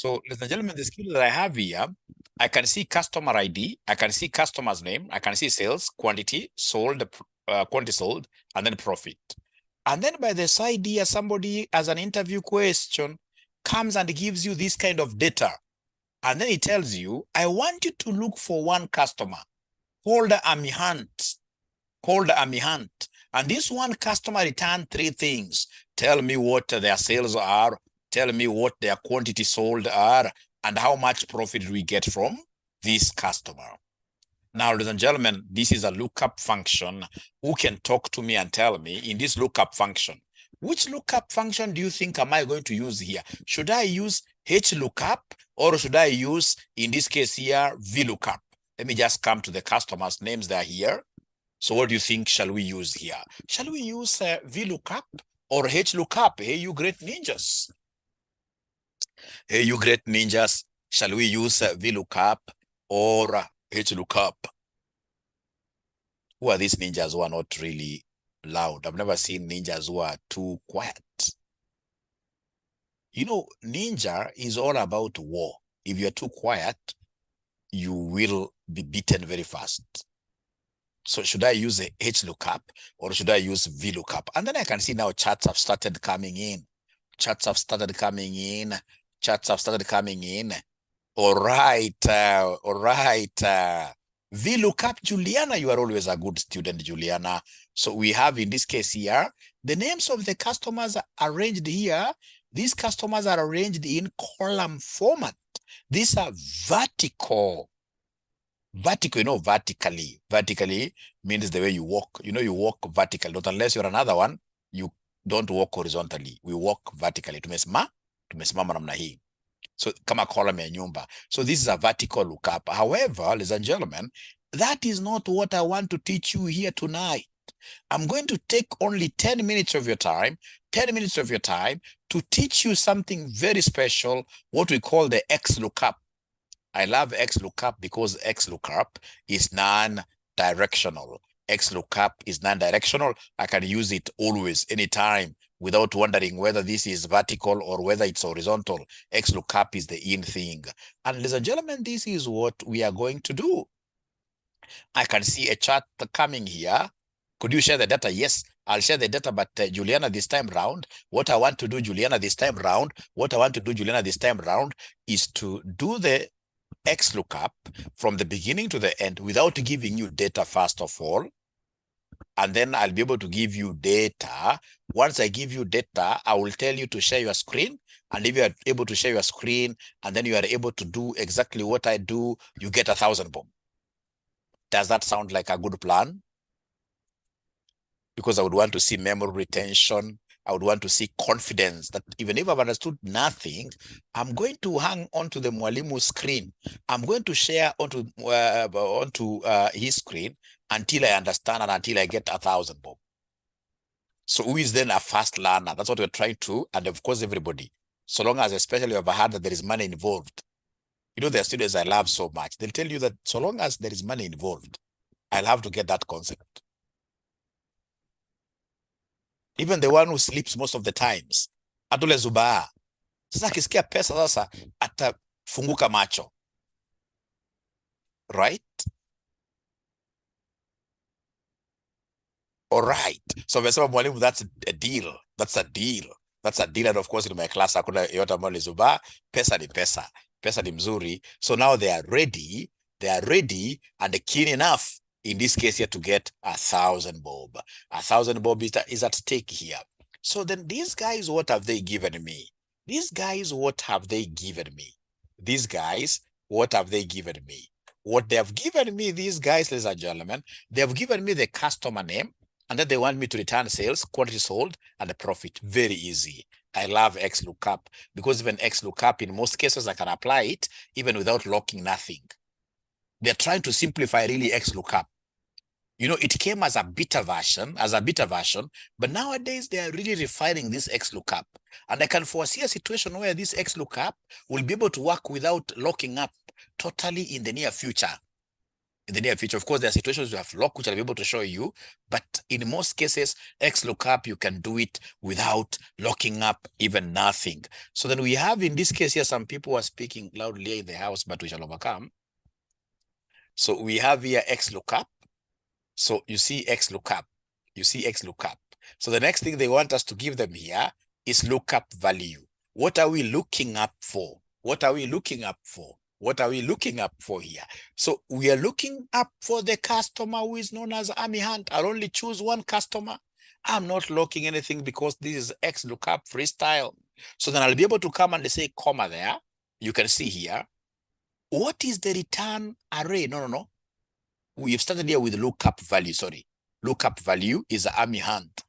So, ladies and gentlemen, the skill that I have here, I can see customer ID, I can see customer's name, I can see sales, quantity sold, and then profit. And then by the side here, somebody as an interview question comes and gives you this kind of data. And then he tells you, I want you to look for one customer, called Amy Hunt, And this one customer returned three things. Tell me what their sales are, tell me what their quantity sold are, and how much profit we get from this customer. Now, ladies and gentlemen, this is a lookup function. Who can talk to me and tell me in this lookup function, which lookup function do you think am I going to use here? Should I use ℎ_lookup or should I use, in this case here, 𝑉LOOKUP? Let me just come to the customers' names that are here. So what do you think shall we use here? Shall we use 𝑉LOOKUP or ℎ_lookup? Hey, you great ninjas. Hey, you great ninjas. Shall we use 𝑉LOOKUP or ℎ_lookup? Who are these ninjas who are not really loud? I've never seen ninjas who are too quiet. You know, ninja is all about war. If you're too quiet, you will be beaten very fast. So should I use a ℎ_lookup or should I use 𝑉LOOKUP? And then I can see now charts have started coming in. All right. 𝑉LOOKUP, Juliana, you are always a good student, Juliana. So we have in this case here, the names of the customers are arranged here. These customers are arranged in column format. These are vertical. Vertical, you know, vertically. Vertically means the way you walk. You know, you walk vertically. Not unless you're another one, you don't walk horizontally. We walk vertically. Tumesimama namna hii. So kama column ya nyumba. So this is a vertical lookup. However, ladies and gentlemen, that is not what I want to teach you here tonight. I'm going to take only 10 minutes of your time, to teach you something very special, what we call the 𝐿ookup. I love 𝐿ookup because 𝐿ookup is non-directional. 𝐿ookup is non-directional. I can use it always, anytime, without wondering whether this is vertical or whether it's horizontal. 𝐿ookup is the in thing. And ladies and gentlemen, this is what we are going to do. I can see a chart coming here. Could you share the data? Yes, I'll share the data, but Juliana, this time round, what I want to do, Juliana, this time round is to do the 𝐿ookup from the beginning to the end without giving you data first of all. And then I'll be able to give you data. Once I give you data, I will tell you to share your screen. And if you are able to share your screen and then you are able to do exactly what I do, you get 1,000 bob. Does that sound like a good plan? Because I would want to see memory retention. I would want to see confidence that even if I've understood nothing, I'm going to hang onto the mwalimu's screen. I'm going to share onto his screen until I understand and until I get 1,000 bob. So who is then a fast learner? That's what we're trying to, and of course everybody. So long as, especially I've heard that there is money involved. You know, there are students I love so much. They'll tell you that so long as there is money involved, I'll have to get that concept. Even the one who sleeps most of the times, atule zubaa. Sasa akisikia pesa sasa atafunguka macho. Right? All right. So umesema mwalimu, that's a deal. That's a deal. And of course in my class hakuna yote ambayo zubaa. Pesa ni pesa. Pesa ni mzuri. So now they are ready and keen enough in this case here to get 1,000 bob. 1,000 bob is at stake here. So then these guys, what have they given me? What they have given me, these guys, ladies and gentlemen, they have given me the customer name, and then they want me to return sales, quantity sold, and the profit. Very easy. I love 𝐿ookup because even 𝐿ookup, in most cases, I can apply it even without locking nothing. They're trying to simplify really 𝐿ookup. You know, it came as a beta version, but nowadays they are really refining this 𝐿ookup. And I can foresee a situation where this 𝐿ookup will be able to work without locking up totally in the near future. in the near future. Of course, there are situations you have lock, which I'll be able to show you, but in most cases, XLOOKUP, you can do it without locking up even nothing. So then we have, in this case here, some people are speaking loudly in the house, but we shall overcome. So we have here XLOOKUP. So you see XLOOKUP, you see XLOOKUP. So the next thing they want us to give them here is lookup value. What are we looking up for? What are we looking up for? What are we looking up for here? So we are looking up for the customer who is known as Army Hunt. I'll only choose one customer. I'm not locking anything because this is XLOOKUP freestyle. So then I'll be able to come and say comma there. You can see here. What is the return array? No. We've started here with lookup value, sorry. Lookup value is Army Hunt.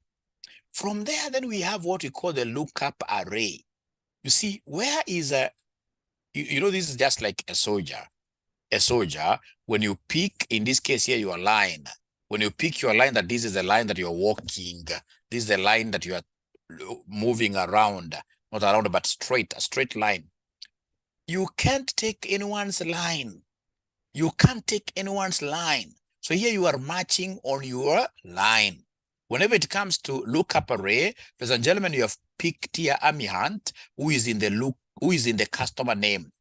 From there, then we have what we call the lookup array. You see, where is a, you know, this is just like a soldier. A soldier, when you pick, in this case here, your line, when you pick your line, that this is the line that you're walking, this is the line that you are moving around, not around, but straight, a straight line. You can't take anyone's line. You can't take anyone's line. So here you are marching on your line. Whenever it comes to lookup array, ladies and gentlemen, you have picked here Army Hunt, who is in the customer name.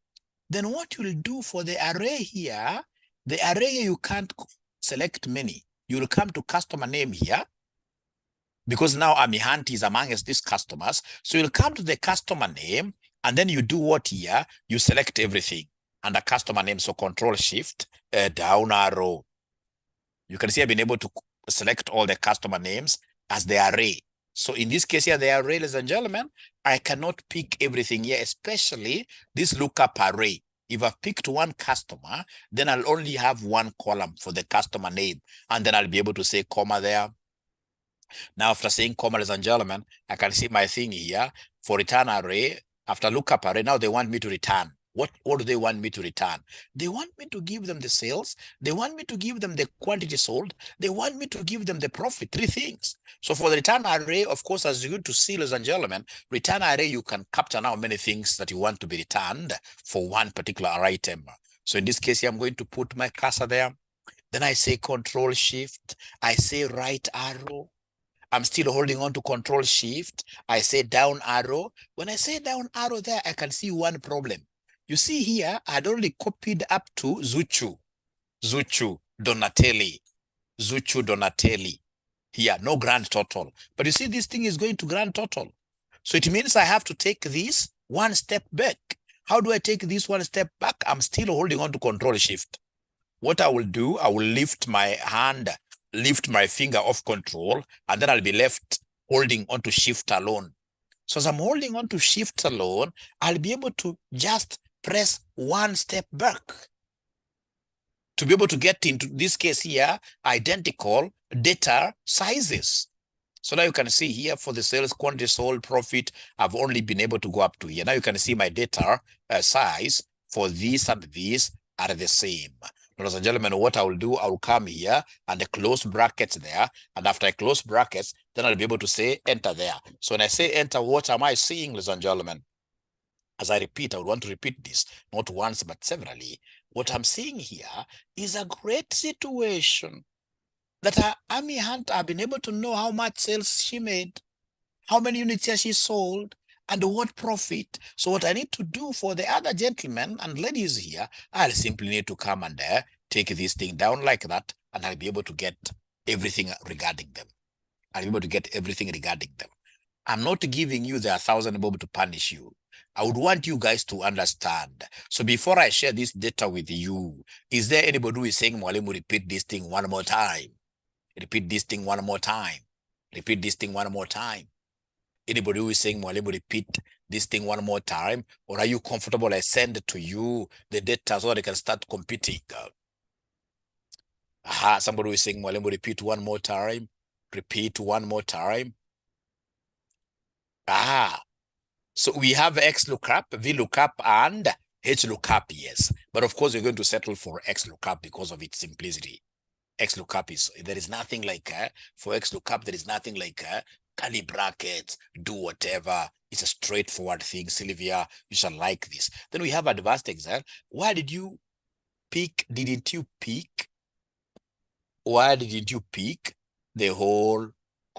Then what you'll do for the array here, the array you can't select many. You'll come to customer name here, because now Army Hunt is amongst these customers. So you'll come to the customer name, and then you do what here? You select everything under customer name. So Control Shift, down arrow. You can see I've been able to select all the customer names as the array. So in this case here, the array, ladies and gentlemen, I cannot pick everything here, especially this lookup array. If I've picked one customer, then I'll only have one column for the customer name, and then I'll be able to say comma there. Now, after saying comma, ladies and gentlemen, I can see my thing here for return array. After lookup array, now they want me to return. What do they want me to return? They want me to give them the sales. They want me to give them the quantity sold. They want me to give them the profit. 3 things. So for the return array, of course, as you're going to see, ladies and gentlemen, return array, you can capture now many things that you want to be returned for one particular item. So in this case here, I'm going to put my cursor there. Then I say Control Shift. I say right arrow. I'm still holding on to Control Shift. I say down arrow. When I say down arrow there, I can see one problem. You see here, I'd only copied up to Zuchu Donatelli. Here, no grand total. But you see, this thing is going to grand total. So it means I have to take this one step back. How do I take this one step back? I'm still holding on to Control Shift. What I will do, I will lift my hand, lift my finger off Control, and then I'll be left holding on to Shift alone. So as I'm holding on to Shift alone, I'll be able to just press one step back to be able to get into this case here, identical data sizes. So now you can see here for the sales, quantity sold, profit, I've only been able to go up to here. Now you can see my data size for this and this are the same. Ladies and gentlemen, what I will do, I will come here and close brackets there. And after I close brackets, then I'll be able to say enter there. So when I say enter, what am I seeing, ladies and gentlemen? As I repeat, I would want to repeat this, not once, but severally. What I'm seeing here is a great situation that Army Hunt have been able to know how much sales she made, how many units she sold, and what profit. So what I need to do for the other gentlemen and ladies here, I'll simply need to come and take this thing down like that, and I'll be able to get everything regarding them. I'll be able to get everything regarding them. I'm not giving you the 1,000 bob to punish you. I would want you guys to understand. So before I share this data with you, is there anybody who is saying, Mwalimu, repeat this thing one more time? Repeat this thing one more time. Repeat this thing one more time. Anybody who is saying, Mwalimu, repeat this thing one more time? Or are you comfortable I send to you the data so they can start competing? Somebody who is saying, Mwalimu, repeat one more time. Repeat one more time. So we have XLOOKUP, VLOOKUP, and HLOOKUP, yes. But of course, we're going to settle for XLOOKUP because of its simplicity. XLOOKUP is, there is nothing like, for XLOOKUP, there is nothing like curly brackets, do whatever. It's a straightforward thing. Sylvia, you shall like this. Then we have advanced Excel. Why did you pick, didn't you pick Why didn't you pick the whole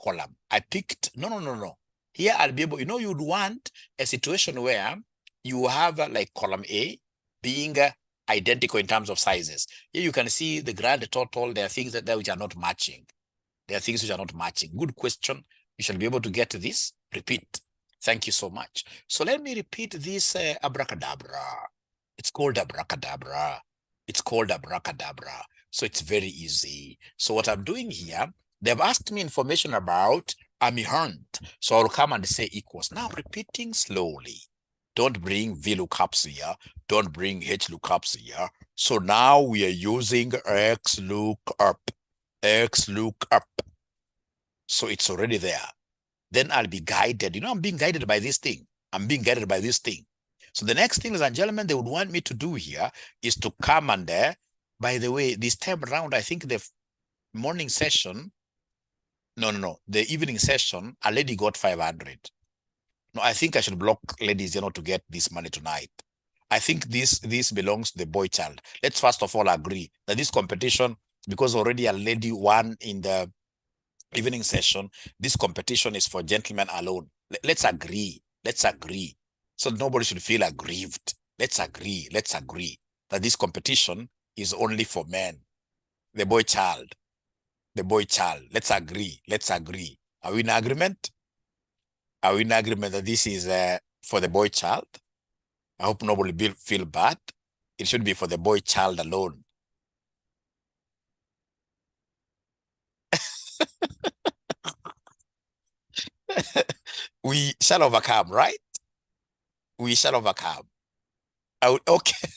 column? I picked, no. Here I'll be able, you'd want a situation where you have like column A being identical in terms of sizes. Here you can see the grand total. There are things that which are not matching. There are things which are not matching. Good question. You shall be able to get this. Repeat. Thank you so much. So let me repeat this abracadabra. It's called abracadabra. It's called abracadabra. So it's very easy. So what I'm doing here, they've asked me information about hunt. So I'll come and say equals. Now repeating slowly. Don't bring VLOOKUPs here. Don't bring HLOOKUPs here. So now we are using XLOOKUP. XLOOKUP. So it's already there. Then I'll be guided. I'm being guided by this thing. I'm being guided by this thing. So the next thing, ladies and gentlemen, they would want me to do here is to come and by the way, this time around, I think the morning session, no, the evening session, a lady got 500. No, I think I should block ladies, to get this money tonight. I think this belongs to the boy child. Let's first of all agree that this competition, because already a lady won in the evening session, this competition is for gentlemen alone. Let's agree. Let's agree. So nobody should feel aggrieved. Let's agree that this competition is only for men. The boy child. Let's agree. Are we in agreement? Are we in agreement that this is for the boy child? I hope nobody will feel bad. It should be for the boy child alone. We shall overcome, right? We shall overcome. Okay.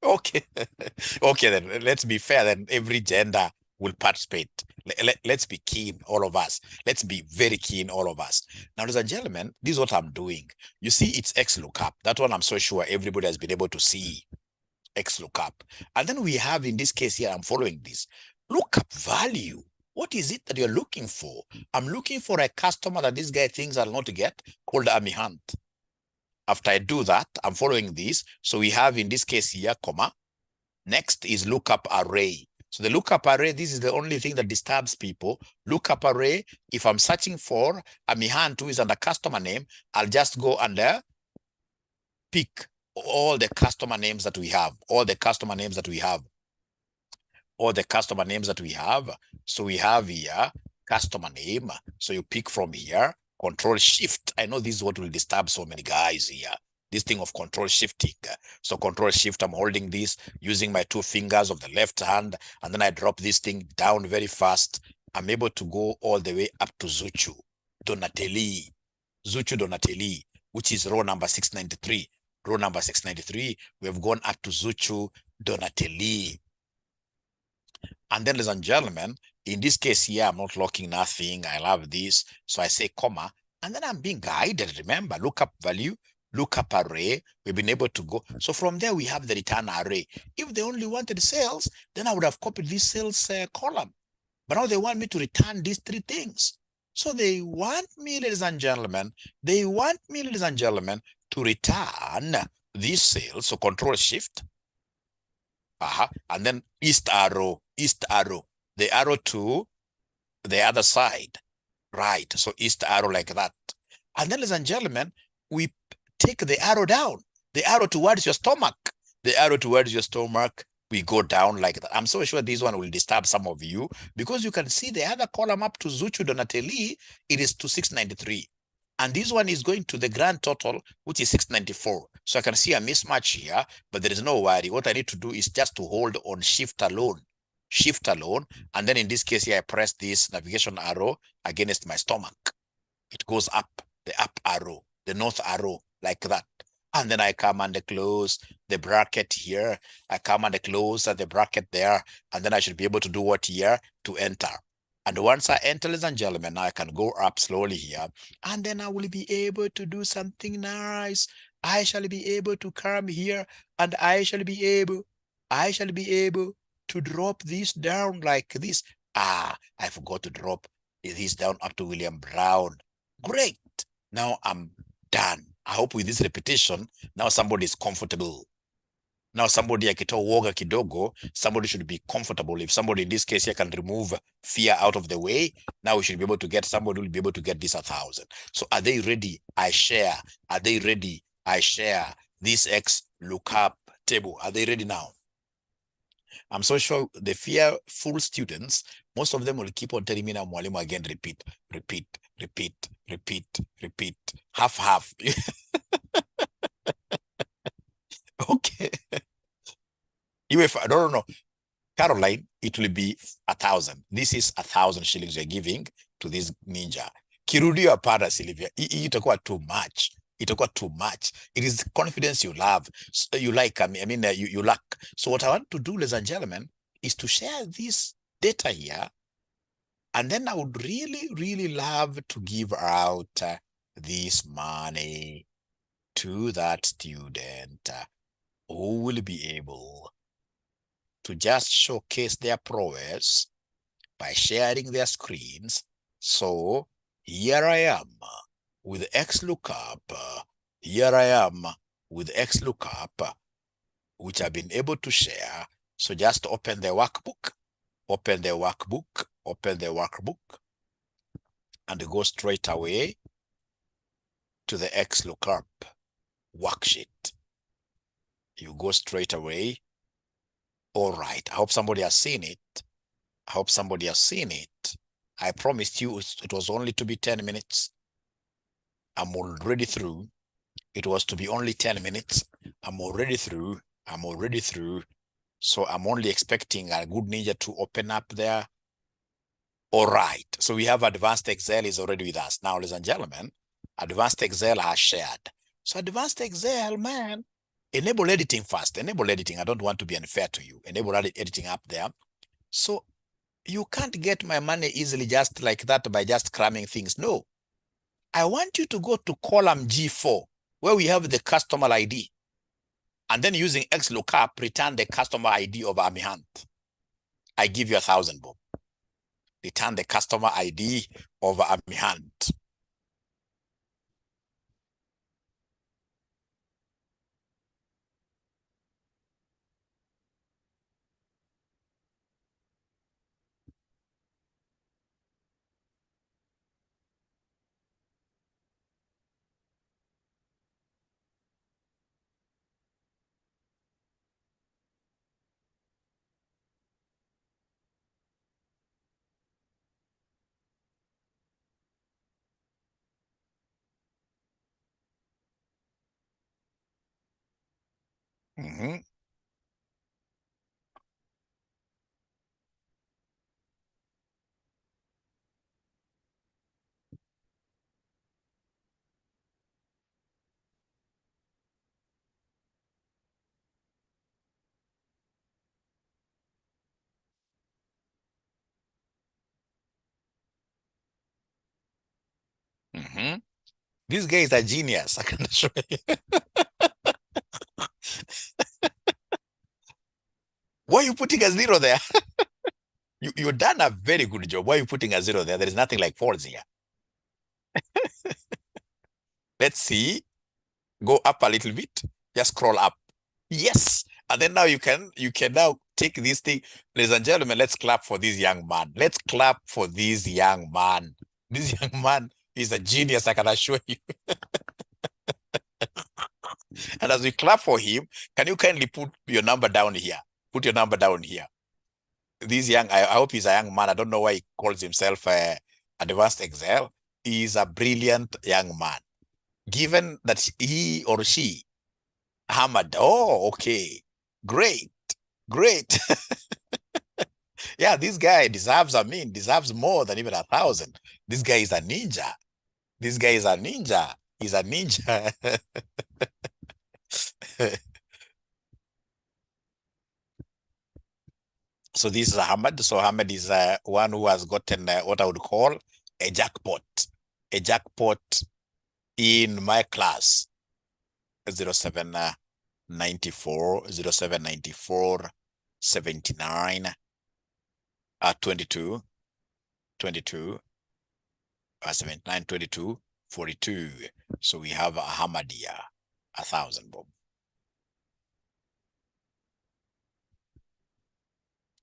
Okay. Okay, then let's be fair. Then every gender will participate. Let's be keen, all of us. Let's be very keen, all of us. Now, ladies and gentlemen, this is what I'm doing. You see, it's XLOOKUP. That one I'm so sure everybody has been able to see. XLOOKUP. And then we have, in this case here, I'm following this. Lookup value. What is it that you're looking for? I'm looking for a customer that this guy thinks I'll not get, called hunt. After I do that, I'm following this. So we have, in this case here, comma. Next is lookup array. So the lookup array, this is the only thing that disturbs people. Lookup array, if I'm searching for hunt who is under customer name, I'll just go under pick all the customer names that we have, all the customer names that we have. So we have here customer name. So you pick from here, Control Shift. I know this is what will disturb so many guys here. This thing of control shifting. So Control Shift, I'm holding this using my 2 fingers of the left hand, and then I drop this thing down very fast. I'm able to go all the way up to Zuchu Donatelli, which is row number 693. Row number 693, we have gone up to Zuchu Donatelli. And then, ladies and gentlemen, in this case here, I'm not locking nothing. I love this. So I say comma, and then I'm being guided. Remember, lookup value, lookup array. We've been able to go. So from there, we have the return array. If they only wanted sales, then I would have copied this sales column. But now they want me to return these 3 things. So they want me, ladies and gentlemen, to return these sales. So Control Shift. And then east arrow, the arrow to the other side, right? So east arrow like that. And then, ladies and gentlemen, we take the arrow down, the arrow towards your stomach, we go down like that. I'm so sure this one will disturb some of you, because you can see the other column up to Zuchu Donatelli, it is to 693. And this one is going to the grand total, which is 694. So I can see a mismatch here, but there is no worry. What I need to do is just to hold on shift alone. And then in this case here, I press this navigation arrow against my stomach. It goes up, the up arrow, the north arrow, like that. And then I come and close the bracket here. I come and close the bracket there. And then I should be able to do what here? To enter. And once I enter, ladies and gentlemen, now I can go up slowly here. And then I will be able to do something nice. I shall be able to come here, and I shall be able to drop this down like this. I forgot to drop this down up to William Brown. Great. Now I'm done. I hope with this repetition, now somebody is comfortable. Now somebody akitoa uoga kidogo, somebody should be comfortable. If somebody in this case here can remove fear out of the way, now we should be able to get, somebody will be able to get this 1,000. So are they ready? I share. Are they ready? I share this X lookup table. Are they ready now? I'm so sure the fearful students, most of them will keep on telling me now, mwalimu, again, repeat, repeat, repeat, repeat, repeat, half. Okay. If I don't know, Caroline, it will be 1,000. This is 1,000 shillings you're giving to this ninja. Kirudio apara, Sylvia. Itakuwa too much. Itakuwa too much. It is confidence you love. You like, you lack. So what I want to do, ladies and gentlemen, is to share this data here. And then I would really, really love to give out this money to that student who will be able to just showcase their prowess by sharing their screens. So here I am with XLOOKUP. Here I am with XLOOKUP, which I've been able to share. So just open the workbook, open the workbook, open the workbook, and go straight away to the XLOOKUP worksheet. You go straight away. All right, I hope somebody has seen it. I hope somebody has seen it. I promised you it was only to be 10 minutes. I'm already through. It was to be only 10 minutes. I'm already through. I'm already through. So I'm only expecting a good ninja to open up there. All right. So we have Advanced Excel is already with us. Now, ladies and gentlemen, Advanced Excel has shared. So Advanced Excel, man, enable editing first. Enable editing. I don't want to be unfair to you. Enable editing up there. So you can't get my money easily just like that by just cramming things. No. I want you to go to column G4, where we have the customer ID. And then using XLOOKUP, return the customer ID of Amihant. I give you 1,000, Bob. Return the customer ID of Amihant. Mm-hmm. Mm-hmm. This guy is a genius. I can show you. Why are you putting a zero there? You've done a very good job. Why are you putting a zero there? There is nothing like false here. Let's see. Go up a little bit. Just scroll up. Yes. And then now you can now take this thing. Ladies and gentlemen, let's clap for this young man. Let's clap for this young man. This young man is a genius, I can assure you. And as we clap for him, can you kindly put your number down here? Put your number down here. This young, I hope he's a young man. I don't know why he calls himself Advanced Excel. He's a brilliant young man. Given that he or she hammered, oh, okay, great, great. Yeah, this guy deserves more than even 1,000. This guy is a ninja. This guy is a ninja. He's a ninja. So this is Ahmed. So Ahmed is one who has gotten what I would call a jackpot. A jackpot in my class. 0794, 0794, 79, 22, 22, 79, 22, 42. So we have Ahmadiyya, 1,000, Bob.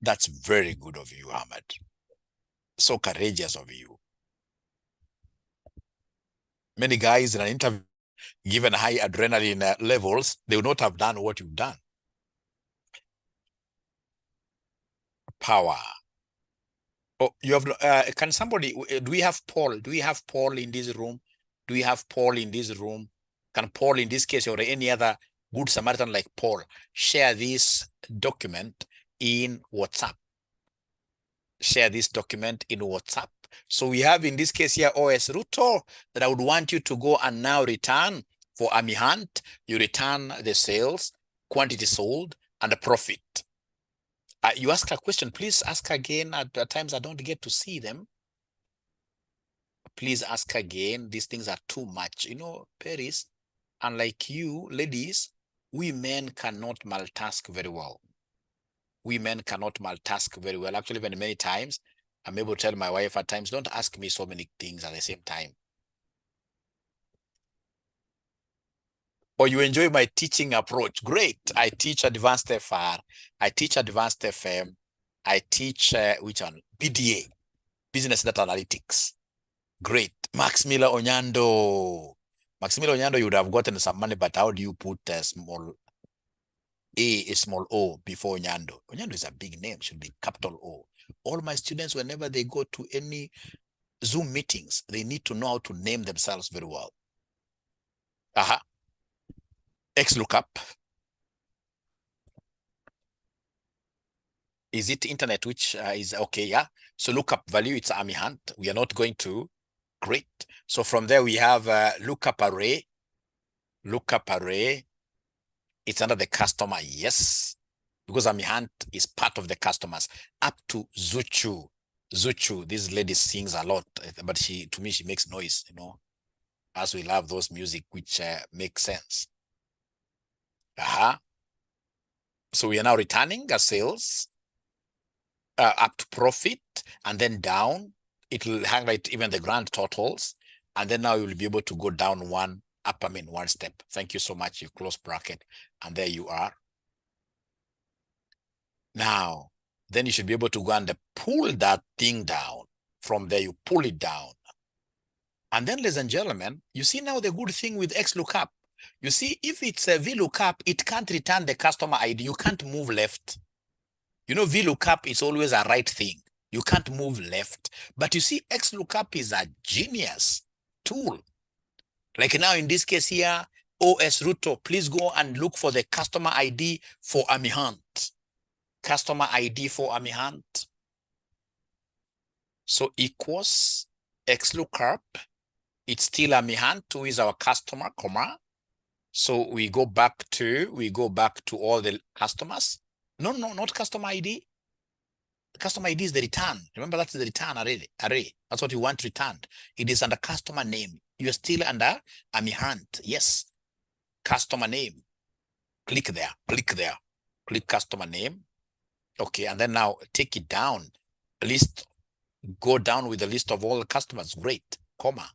That's very good of you, Ahmed. So courageous of you. Many guys in an interview, given high adrenaline levels, they would not have done what you've done. Power. Oh, you have, can somebody, do we have Paul? Do we have Paul in this room? Do we have Paul in this room? Can Paul, in this case, or any other good Samaritan like Paul, share this document in WhatsApp? Share this document in WhatsApp. So we have in this case here OS Ruto that I would want you to go and now return for Army Hunt. You return the sales, quantity sold, and the profit. You ask a question, please ask again. At times I don't get to see them. Please ask again. These things are too much. You know, Paris, unlike you ladies, we men cannot multitask very well. We men cannot multitask very well. Actually, even many times, I'm able to tell my wife at times, don't ask me so many things at the same time. Or you enjoy my teaching approach. Great. I teach advanced FR. I teach advanced FM. I teach, which one? BDA, Business Data Analytics. Great. Max Miller Onyando. Max Miller Onyando, you would have gotten some money, but how do you put a small O before Onyando? Onyando is a big name, should be capital O. All my students, whenever they go to any Zoom meetings, they need to know how to name themselves very well. XLOOKUP. Is it internet, which is okay? Yeah. So lookup value, it's Army Hunt. We are not going to. Great. So from there, we have lookup array. Lookup array. It's under the customer. Yes. Because Army Hunt is part of the customers. Up to Zuchu. Zuchu, this lady sings a lot, but to me, she makes noise, you know, as we love those music, which makes sense. So we are now returning a sales up to profit, and then down. It will highlight even the grand totals. And then now you will be able to go down one step. Thank you so much. You close bracket, and there you are. Now, then you should be able to go and pull that thing down. From there, you pull it down. And then, ladies and gentlemen, you see now the good thing with XLOOKUP. You see, if it's a VLOOKUP, it can't return the customer ID. You can't move left. You know, VLOOKUP is always a right thing. You can't move left. But you see, XLOOKUP is a genius tool. Like now in this case here, OS Ruto, please go and look for the customer ID for Army Hunt. Customer ID for Army Hunt. So equals XLOOKUP. It's still Army Hunt, who is our customer, comma. So we go back to all the customers. No, not customer ID. The customer ID is the return. Remember, that's the return array. That's what you want returned. It is under customer name. You're still under Army Hunt. Yes. Customer name. Click there. Click customer name. Okay, and then now take it down. List, go down with the list of all the customers. Great. Comma.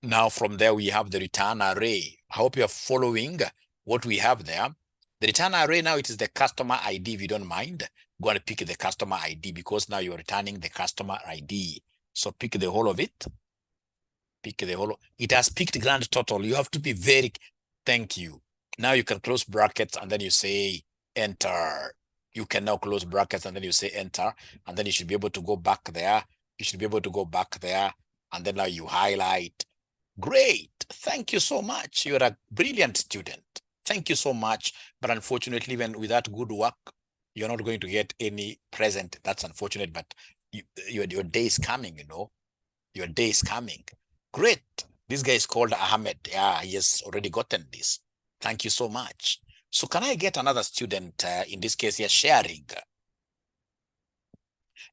Now from there, we have the return array. I hope you're following what we have there. The return array now, it is the customer ID. If you don't mind, go and pick the customer ID, because now you're returning the customer ID. So pick the whole of it. Pick the whole. It has picked grand total. You have to be very, thank you. Now you can close brackets and then you say enter. You can now close brackets and then you say enter. And then you should be able to go back there. And then now you highlight. Great. Thank you so much. You're a brilliant student. Thank you so much. But unfortunately, even with that good work, you're not going to get any present. That's unfortunate, but your day is coming, you know. Your day is coming. Great. This guy is called Ahmed. Yeah, he has already gotten this. Thank you so much. So can I get another student, in this case here, sharing?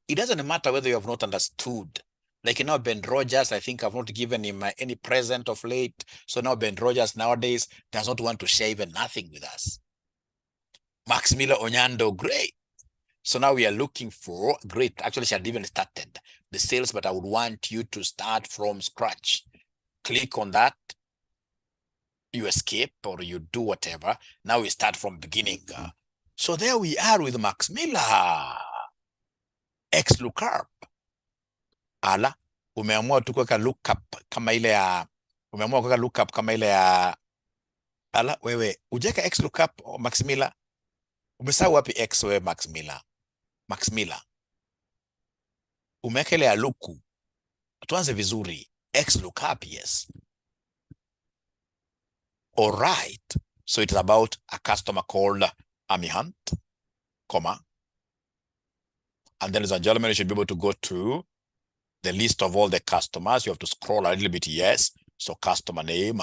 It doesn't matter whether you have not understood. Like now, Ben Rogers, I think I've not given him any present of late. So now Ben Rogers nowadays does not want to share even nothing with us. Max Miller Onyando, great. So now we are looking for, great. Actually, she had even started the sales, but I would want you to start from scratch. Click on that. You escape or you do whatever. Now we start from beginning. So there we are with Max Miller. 𝐿ookup. Ala, umeamua tu kuweka lookup kama ile ya ala, wewe ujeka 𝐿ookup Max Miller. Umesahau wapi X wewe Max Miller? Max Miller. Umeweka ile ya luku. Tuanze vizuri. 𝐿ookup, yes. All right. So it is about a customer called Amihunt, comma. And then, ladies and gentlemen, you should be able to go to the list of all the customers. You have to scroll a little bit, yes. So customer name,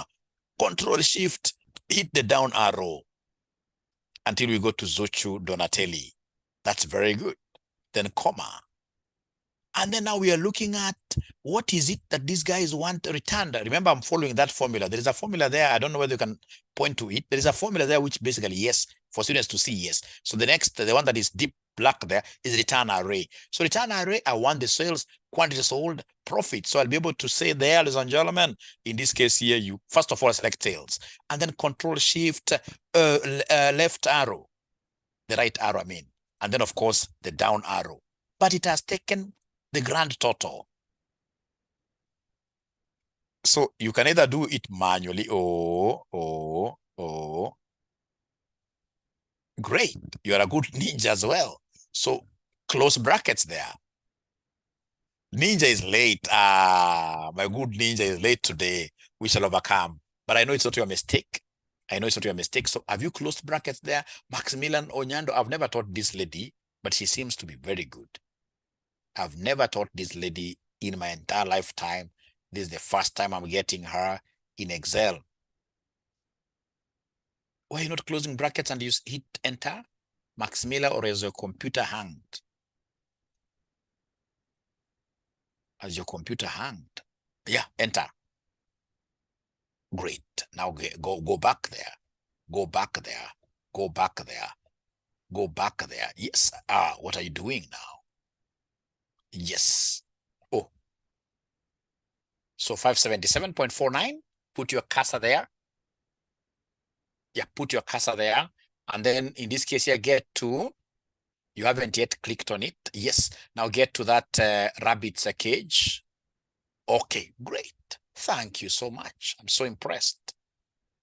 Control Shift, hit the down arrow until we go to Zuchu Donatelli. That's very good. Then comma. And then now we are looking at what is it that these guys want returned. Remember, I'm following that formula. There is a formula there. I don't know whether you can point to it. There is a formula there which basically, yes, for students to see, yes. So the next, the one that is deep black there is return array. So return array, I want the sales, quantity sold, profit. So I'll be able to say there, ladies and gentlemen, in this case here, you first of all select sales and then Control Shift left arrow, the right arrow, I mean, and then of course the down arrow. But it has taken the grand total. So you can either do it manually or great. You are a good ninja as well. So close brackets there. Ninja is late. My good ninja is late today. We shall overcome. But I know it's not your mistake. I know it's not your mistake. So have you closed brackets there? Maximilian Onyando, I've never taught this lady, but she seems to be very good. I've never taught this lady in my entire lifetime. This is the first time I'm getting her in Excel. Why are you not closing brackets and you hit enter? Max Miller, or is your computer hanged? Has your computer hanged? Yeah, enter. Great. Now go back there. Go back there. Go back there. Go back there. Yes. What are you doing now? Yes. Oh. So 577.49. Put your cursor there. Yeah, put your cursor there. And then in this case here, get to, you haven't yet clicked on it. Yes. Now get to that rabbit's cage. Okay, great. Thank you so much. I'm so impressed.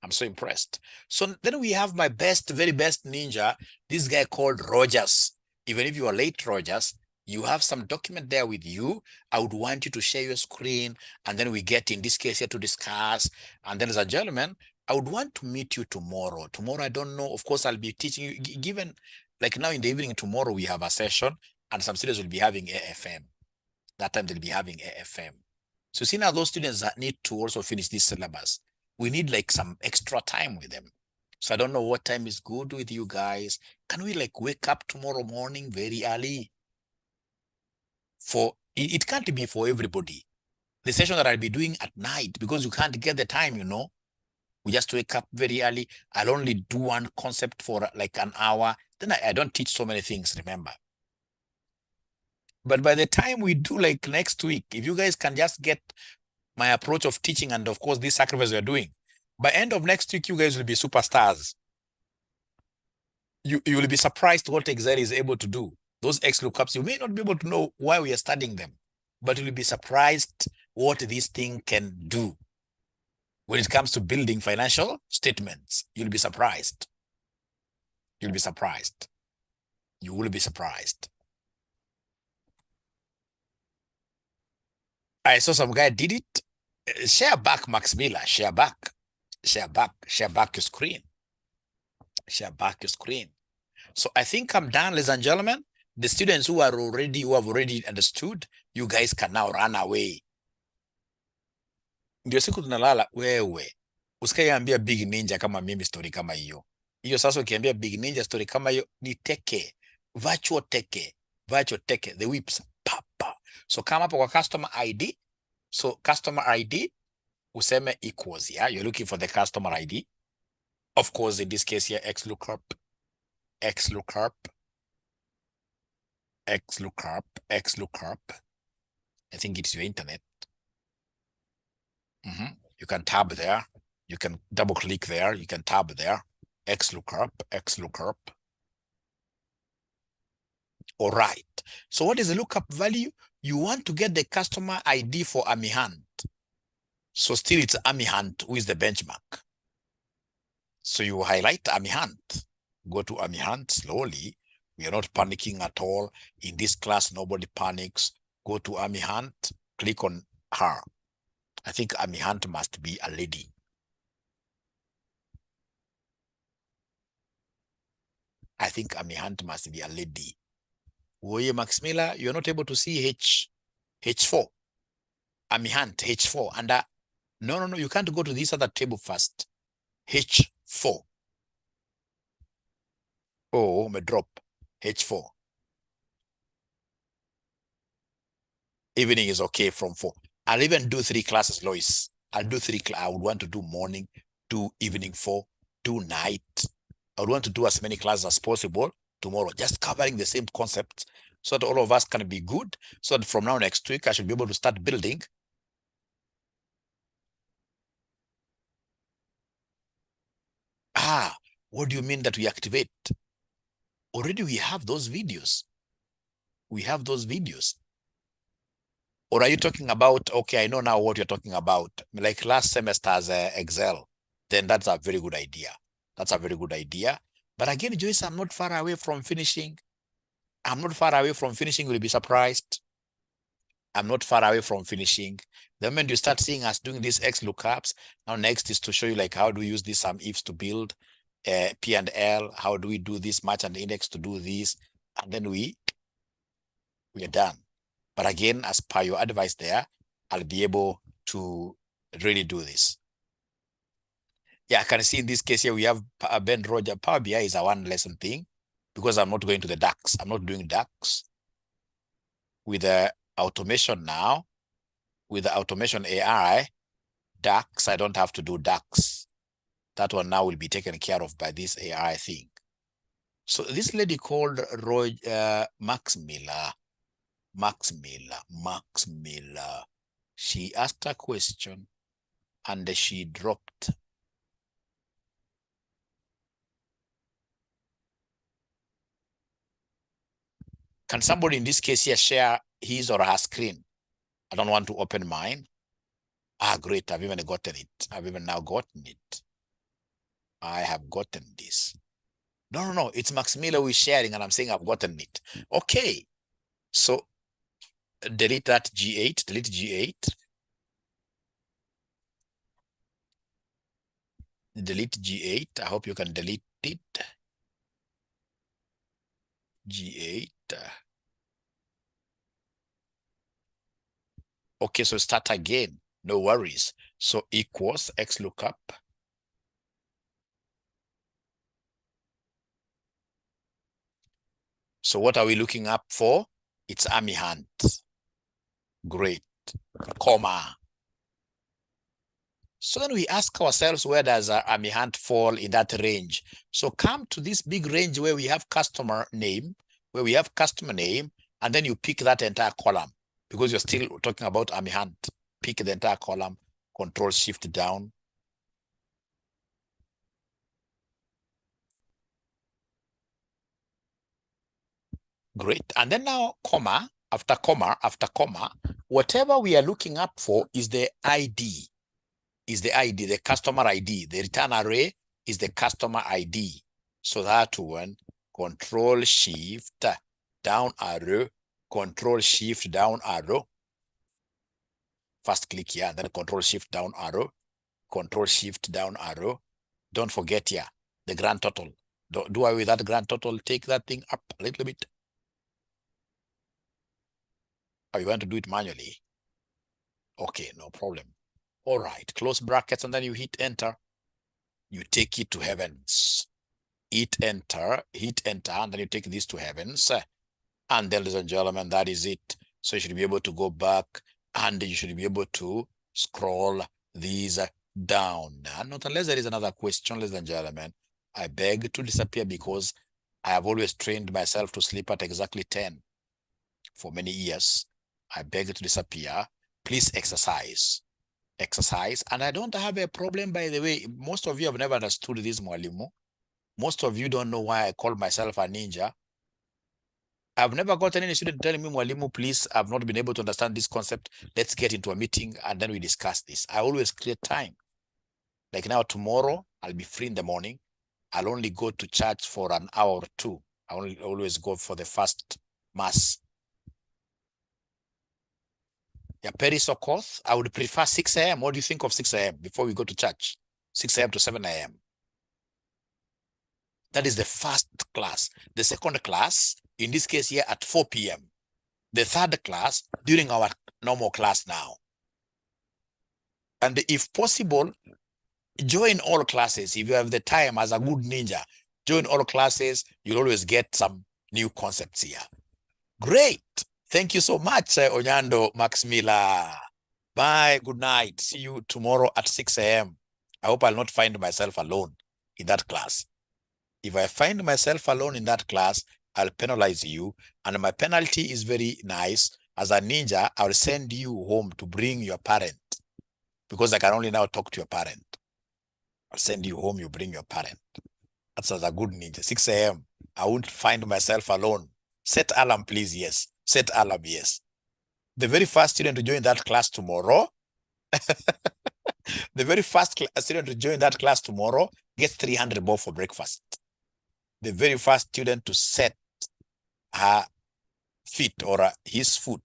I'm so impressed. So then we have my best, very best ninja, this guy called Rogers. Even if you are late, Rogers, you have some document there with you. I would want you to share your screen, and then we get in this case here to discuss. And then, as a gentleman, I would want to meet you tomorrow. Tomorrow, I don't know. Of course, I'll be teaching you, given like now in the evening, tomorrow we have a session, and some students will be having AFM. That time they'll be having AFM. So see now those students that need to also finish this syllabus, we need like some extra time with them. So I don't know what time is good with you guys. Can we like wake up tomorrow morning very early? It can't be for everybody. The session that I'll be doing at night, because you can't get the time, you know. We just wake up very early. I'll only do one concept for like an hour. Then I don't teach so many things, remember. But by the time we do like next week, if you guys can just get my approach of teaching and of course this sacrifice we're doing, by end of next week, you guys will be superstars. You will be surprised what Excel is able to do. Those 𝐿ookups, you may not be able to know why we are studying them, but you'll be surprised what this thing can do. When it comes to building financial statements, you'll be surprised. You'll be surprised. You will be surprised. I saw some guy did it. Share back, Max Miller. Share back. Share back. Share back your screen. Share back your screen. So I think I'm done, ladies and gentlemen. The students who have already understood, you guys can now run away. Ndio siku tunalala, wewe usikaiambia big ninja kama mimi story kama hiyo. Hiyo sasa ukiambia big ninja story kama hiyo ni teke, virtual teke, the whips, papa. So kama hapo kwa customer ID. So customer ID useme equals, yeah, you're looking for the customer ID. Of course, in this case here, 𝐿ookup. I think it's your internet. You can tab there. You can double click there. You can tab there. 𝐿ookup. All right. So what is the lookup value? You want to get the customer ID for AmiHunt. So still it's AmiHunt who is the benchmark. So you highlight AmiHunt. Go to AmiHunt slowly. We are not panicking at all. In this class, nobody panics. Go to AmiHunt, click on her. I think AmiHunt must be a lady. I think AmiHunt must be a lady. Oye, Max Miller, you're not able to see H4. AmiHunt, H4. And no, you can't go to this other table first. H4. Oh, me drop. H4. Evening is okay from 4. I'll even do 3 classes, Lois. I'll do 3. I would want to do morning, do evening 4, do night. I would want to do as many classes as possible tomorrow, just covering the same concepts so that all of us can be good. So that from now next week, I should be able to start building. What do you mean that we activate? Already we have those videos. We have those videos. Or are you talking about, okay, I know now what you're talking about, like last semester's Excel, then that's a very good idea. That's a very good idea. But again, Joyce, I'm not far away from finishing. I'm not far away from finishing. You'll be surprised. I'm not far away from finishing. The moment you start seeing us doing these X lookups, now next is to show you like how do we use these sum ifs to build P and L, how do we do this match and index to do this, and then we are done. But again, as per your advice there, I'll be able to really do this. Yeah, I can see in this case here, we have Ben Roger. Power BI is a one lesson thing because I'm not going to the DAX. I'm not doing DAX. With the automation now, with the automation AI, DAX, I don't have to do DAX. That one now will be taken care of by this AI thing. So this lady called Max Miller, she asked a question and she dropped. Can somebody in this case here share his or her screen? I don't want to open mine. Great, I've even gotten it. I've even now gotten it. I have gotten this. No, it's Max Miller who is sharing and I'm saying I've gotten it. Okay, so delete that G8, delete G8. Delete G8, I hope you can delete it. G8. Okay, so start again, no worries. So equals X lookup. So what are we looking up for? It's AmiHunt. Great, comma. So then we ask ourselves, where does AmiHunt fall in that range? So come to this big range where we have customer name, and then you pick that entire column because you're still talking about AmiHunt. Pick the entire column, Control Shift down. Great. And then now, comma, after comma, whatever we are looking up for is the ID. The customer ID. The return array is the customer ID. So that one, Control Shift down arrow, Control Shift down arrow. First click here, then Control Shift down arrow, Control Shift down arrow. Don't forget here, the grand total. Do away with that grand total. Take that thing up a little bit. Or you want to do it manually? Okay, no problem. All right, close brackets, and then you hit enter. You take it to heavens. Hit enter, and then you take this to heavens. And then, ladies and gentlemen, that is it. So you should be able to go back and you should be able to scroll these down. Not unless there is another question, ladies and gentlemen. I beg to disappear because I have always trained myself to sleep at exactly 10 for many years. I beg to disappear. Please exercise. And I don't have a problem, by the way. Most of you have never understood this, Mwalimu. Most of you don't know why I call myself a ninja. I've never gotten any student telling me, Mwalimu, please, I've not been able to understand this concept. Let's get into a meeting and then we discuss this. I always create time. Like now, tomorrow, I'll be free in the morning. I'll only go to church for an hour or two. I only always go for the first mass. Yeah, Paris Okoth, I would prefer 6 a.m. What do you think of 6 a.m. before we go to church? 6 a.m. to 7 a.m. That is the first class. The second class, in this case here, at 4 p.m. The third class, during our normal class now. And if possible, join all classes. If you have the time as a good ninja, join all classes. You'll always get some new concepts here. Great. Thank you so much, Onyando Max Miller. Bye. Good night. See you tomorrow at 6 a.m. I hope I'll not find myself alone in that class. If I find myself alone in that class, I'll penalize you. And my penalty is very nice. As a ninja, I'll send you home to bring your parent, because I can only now talk to your parent. I'll send you home, you bring your parent. That's as a good ninja. 6 a.m. I won't find myself alone. Set alarm, please. Yes. Set alarm, yes. The very first student to join that class tomorrow, the very first student to join that class tomorrow gets 300 bob for breakfast. The very first student to set her feet or his foot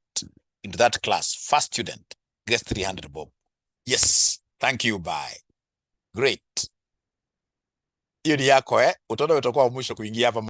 into that class, first student, gets 300 bob. Yes. Thank you. Bye. Great. Hiyo ni yako, utaona utakuwa mwisho kuingia hapa.